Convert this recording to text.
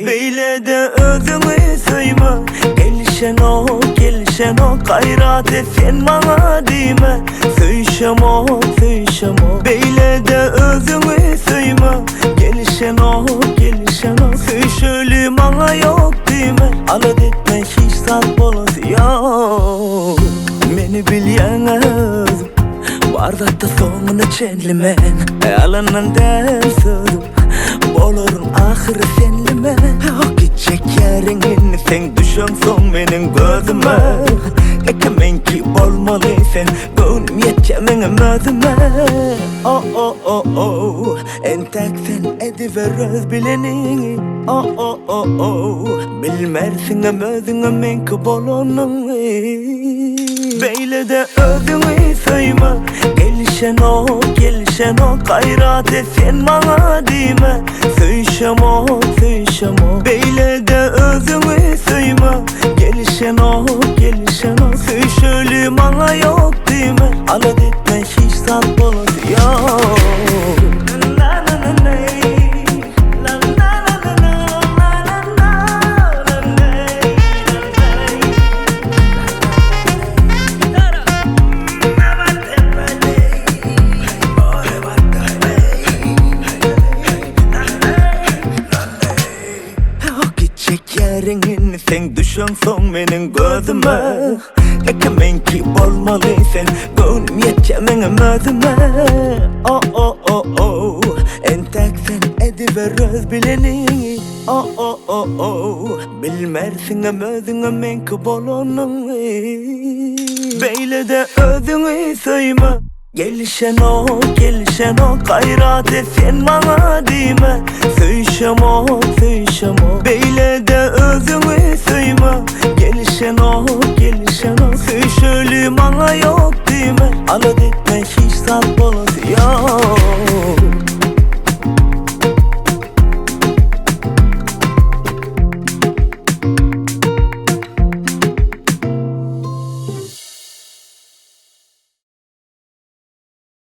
Beyle de özünü söyme, gelişen o gayrat et sen bana deme. Söyşem o Beyle de özünü söyme, gelişen o söyşölü bana yok deme. Alıp etme hiç sat bolası yok. Beni bilyen özüm Vardatta sonuna gentleman Alanan dersin Bolorun ahırı senlime O gidecek yerin sen düşen son benim gözüme Ekemen ki olmalı sen Gönlüm yeteceğim özüme Entek sen ediver öz bileni Bilmersin özüne men ki bolonun Beyle de özünü söyme, gelişen o gayrat et sen bana deme. Söyşem o Beyle de özünü söyme, gelişen o söyşölü bana yok deme. Alıp etme hiç sat bolası yok. Yerin sen düşen son benim gözüme Ekemen ki olmalı sen Gönlüm yeteceğim özüme Entek sen ediver öz bileni Bilmersin özüne men ki bolonun Beyle de özünü söyme Gelişen o gayrat et sen bana deme. Söyşem o Beyle de özünü